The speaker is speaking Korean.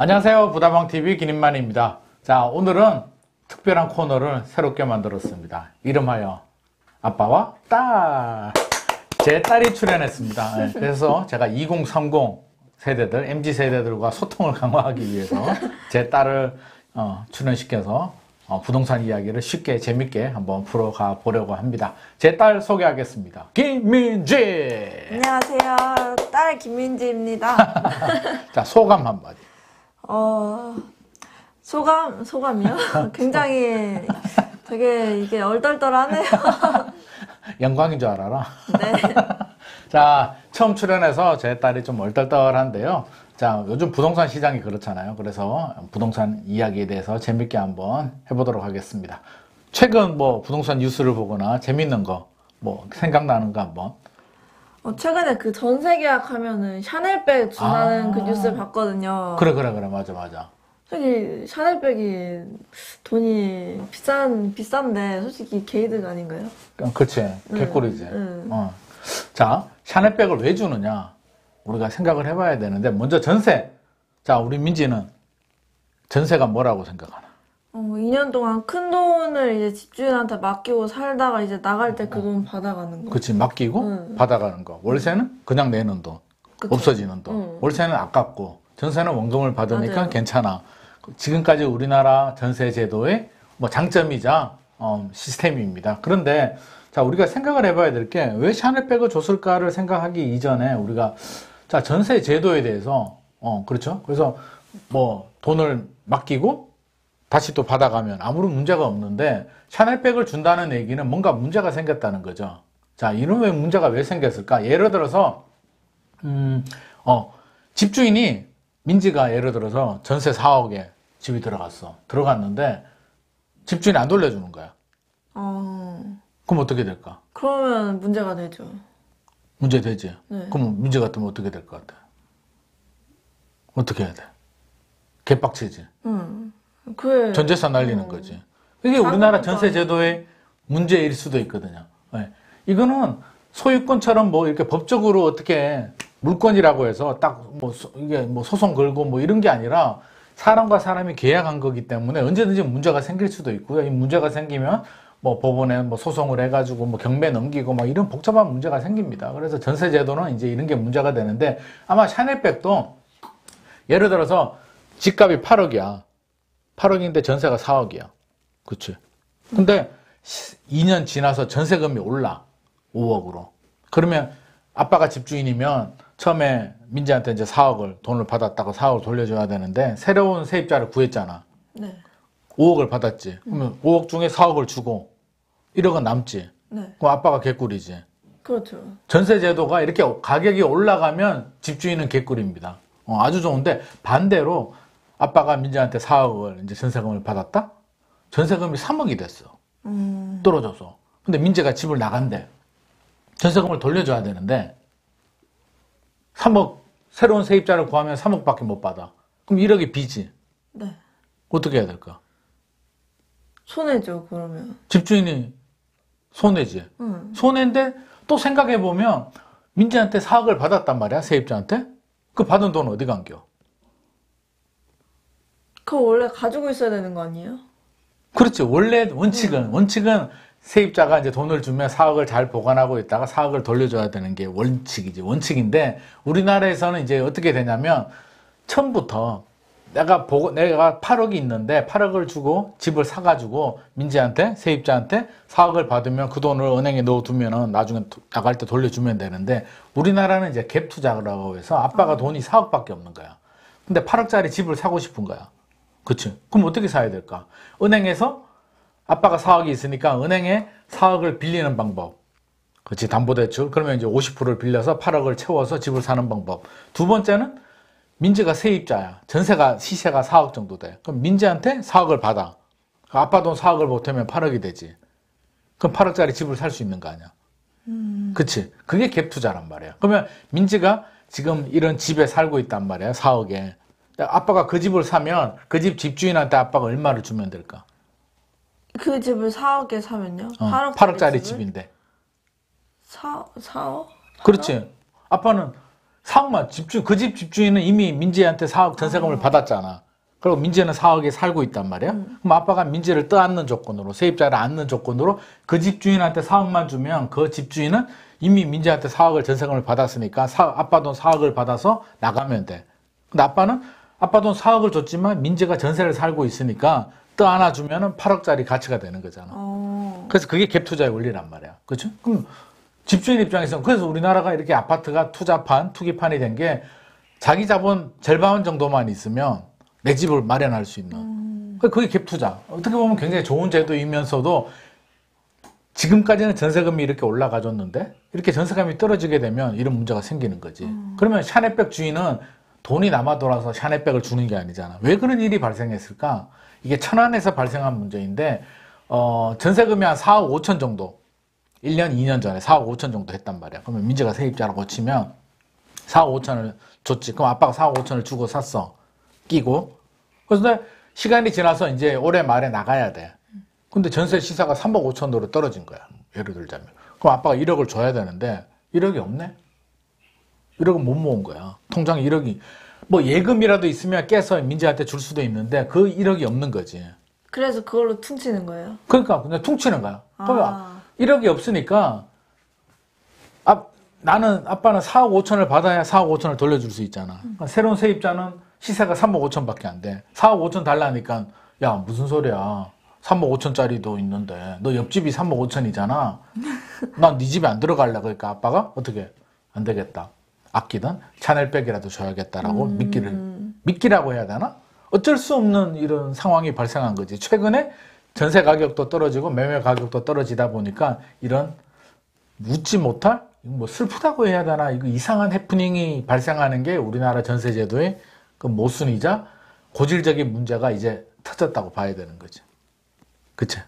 안녕하세요. 부다방TV 김인만입니다. 자, 오늘은 특별한 코너를 새롭게 만들었습니다. 이름하여 아빠와 딸. 제 딸이 출연했습니다. 네, 그래서 제가 2030 세대들, MZ 세대들과 소통을 강화하기 위해서 제 딸을 출연시켜서 부동산 이야기를 쉽게 재밌게 한번 풀어가 보려고 합니다. 제 딸 소개하겠습니다. 김민지. 안녕하세요. 딸 김민지입니다. 자, 소감 한마디. 소감이요? 굉장히 되게 이게 얼떨떨하네요. 영광인 줄 알아라. 네. 자, 처음 출연해서 제 딸이 좀 얼떨떨한데요. 자, 요즘 부동산 시장이 그렇잖아요. 그래서 부동산 이야기에 대해서 재밌게 한번 해보도록 하겠습니다. 최근 뭐 부동산 뉴스를 보거나 재밌는 거, 뭐 생각나는 거 한번. 최근에 그 전세 계약하면은 샤넬백 준다는 그 뉴스를 봤거든요. 그래, 맞아. 솔직히 샤넬백이 돈이 비싼데 솔직히 게이득 아닌가요? 그치, 개꿀이지. 자, 샤넬백을 왜 주느냐? 우리가 생각을 해봐야 되는데, 먼저 전세. 자, 우리 민지는 전세가 뭐라고 생각하나? 2년 동안 큰 돈을 이제 집주인한테 맡기고 살다가 이제 나갈 때 그 돈 받아가는 거. 그치, 맡기고 받아가는 거. 월세는 그냥 내는 돈. 그쵸. 없어지는 돈. 월세는 아깝고, 전세는 원금을 받으니까 맞아요. 괜찮아. 지금까지 우리나라 전세 제도의 뭐 장점이자 시스템입니다. 그런데 자, 우리가 생각을 해봐야 될 게 왜 샤넬백을 줬을까를 생각하기 이전에 우리가 자, 전세 제도에 대해서 그렇죠. 그래서 뭐 돈을 맡기고 다시 또 받아가면 아무런 문제가 없는데 샤넬백을 준다는 얘기는 뭔가 문제가 생겼다는 거죠. 자, 이놈의 문제가 왜 생겼을까? 예를 들어서 집주인이 민지가 예를 들어서 전세 4억에 집이 들어갔는데 집주인이 안 돌려주는 거야. 그럼 어떻게 될까? 그러면 문제가 되죠. 문제 되지? 네. 그럼 민지 같으면 어떻게 될 것 같아? 어떻게 해야 돼? 개빡치지? 그래. 전 재산 날리는 거지. 이게 우리나라 전세 제도의 문제일 수도 있거든요. 네. 이거는 소유권처럼 뭐 이렇게 법적으로 어떻게 물건이라고 해서 딱 뭐 이게 뭐 소송 걸고 뭐 이런 게 아니라 사람과 사람이 계약한 거기 때문에 언제든지 문제가 생길 수도 있고요. 이 문제가 생기면 뭐 법원에 뭐 소송을 해가지고 뭐 경매 넘기고 막 이런 복잡한 문제가 생깁니다. 그래서 전세 제도는 이제 이런 게 문제가 되는데 아마 샤넬백도 예를 들어서 집값이 8억이야. 8억인데 전세가 4억이야. 그치? 근데 2년 지나서 전세금이 올라. 5억으로. 그러면 아빠가 집주인이면 처음에 민지한테 이제 4억을 돈을 받았다고 4억을 돌려줘야 되는데 새로운 세입자를 구했잖아. 네. 5억을 받았지. 그러면 5억 중에 4억을 주고 1억은 남지. 네. 그럼 아빠가 개꿀이지. 그렇죠. 전세 제도가 이렇게 가격이 올라가면 집주인은 개꿀입니다. 아주 좋은데 반대로 아빠가 민지한테 4억을 이제 전세금을 받았다? 전세금이 3억이 됐어. 떨어져서. 근데 민지가 집을 나간대. 전세금을 돌려줘야 되는데 3억, 새로운 세입자를 구하면 3억밖에 못 받아. 그럼 1억이 빚이. 네. 어떻게 해야 될까? 손해죠, 그러면. 집주인이 손해지. 손해인데 또 생각해보면 민지한테 4억을 받았단 말이야, 세입자한테. 그 받은 돈 어디 간겨? 그거 원래 가지고 있어야 되는 거 아니에요? 그렇지. 원래 원칙은 세입자가 이제 돈을 주면 4억을 잘 보관하고 있다가 4억을 돌려줘야 되는 게 원칙이지. 원칙인데 우리나라에서는 이제 어떻게 되냐면 처음부터 내가 8억이 있는데 8억을 주고 집을 사가지고 민지한테 세입자한테 4억을 받으면 그 돈을 은행에 넣어두면은 나중에 나갈 때 돌려주면 되는데 우리나라는 이제 갭 투자라고 해서 아빠가 돈이 4억밖에 없는 거야. 근데 8억짜리 집을 사고 싶은 거야. 그치? 그럼 어떻게 사야 될까? 은행에서 아빠가 4억이 있으니까 은행에 4억을 빌리는 방법. 그치? 담보대출. 그러면 이제 50%를 빌려서 8억을 채워서 집을 사는 방법. 두 번째는 민지가 세입자야. 전세가, 시세가 4억 정도 돼. 그럼 민지한테 4억을 받아. 아빠 돈 4억을 보태면 8억이 되지. 그럼 8억짜리 집을 살 수 있는 거 아니야? 그치? 그게 갭 투자란 말이야. 그러면 민지가 지금 이런 집에 살고 있단 말이야. 4억에. 아빠가 그 집을 사면 그 집 집주인한테 아빠가 얼마를 주면 될까? 그 집을 4억에 사면요? 8억짜리 집인데. 4억? 그렇지. 아빠는 4억만 그 집 집주인은 이미 민지한테 4억 전세금을 받았잖아. 그리고 민지는 4억에 살고 있단 말이야. 그럼 아빠가 민지를 떠안는 조건으로, 세입자를 안는 조건으로 그 집주인한테 4억만 주면 그 집주인은 이미 민지한테 4억을 전세금을 받았으니까 아빠 돈 4억을 받아서 나가면 돼. 근데 아빠는 아빠 돈 4억을 줬지만 민지가 전세를 살고 있으니까 떠안아주면 8억짜리 가치가 되는 거잖아. 그래서 그게 갭 투자의 원리란 말이야. 그렇죠? 그럼 집주인 입장에서는 그래서 우리나라가 이렇게 아파트가 투기판이 된 게 자기 자본 절반 정도만 있으면 내 집을 마련할 수 있는. 그게 갭 투자. 어떻게 보면 굉장히 좋은 제도이면서도 지금까지는 전세금이 이렇게 올라가줬는데 이렇게 전세금이 떨어지게 되면 이런 문제가 생기는 거지. 그러면 샤넬백 주인은 돈이 남아 돌아서 샤넬백을 주는 게 아니잖아. 왜 그런 일이 발생했을까? 이게 천안에서 발생한 문제인데 전세금이 한 4억 5천 정도 1년, 2년 전에 4억 5천 정도 했단 말이야. 그러면 민지가 세입자라고 치면 4억 5천을 줬지. 그럼 아빠가 4억 5천을 주고 샀어. 끼고. 그래서 시간이 지나서 이제 올해 말에 나가야 돼. 근데 전세 시세가 3억 5천으로 떨어진 거야. 예를 들자면. 그럼 아빠가 1억을 줘야 되는데 1억이 없네? 1억은 못 모은 거야. 통장에 1억이. 뭐 예금이라도 있으면 깨서 민지한테 줄 수도 있는데 그 1억이 없는 거지. 그래서 그걸로 퉁치는 거예요? 그러니까 그냥 퉁치는 거야. 그러니까 1억이 없으니까 아빠는 4억 5천을 받아야 4억 5천을 돌려줄 수 있잖아. 그러니까 새로운 세입자는 시세가 3억 5천밖에 안 돼. 4억 5천 달라니까 야 무슨 소리야. 3억 5천짜리도 있는데 너 옆집이 3억 5천이잖아. 난 네 집에 안 들어갈래. 그러니까 아빠가 어떻게 안 되겠다. 아끼던 샤넬백이라도 줘야겠다라고 미끼라고 해야 되나? 어쩔 수 없는 이런 상황이 발생한 거지. 최근에 전세 가격도 떨어지고 매매 가격도 떨어지다 보니까 이런 웃지 못할 뭐 슬프다고 해야 되나 이거 이상한 해프닝이 발생하는 게 우리나라 전세제도의 그 모순이자 고질적인 문제가 이제 터졌다고 봐야 되는 거죠. 그치?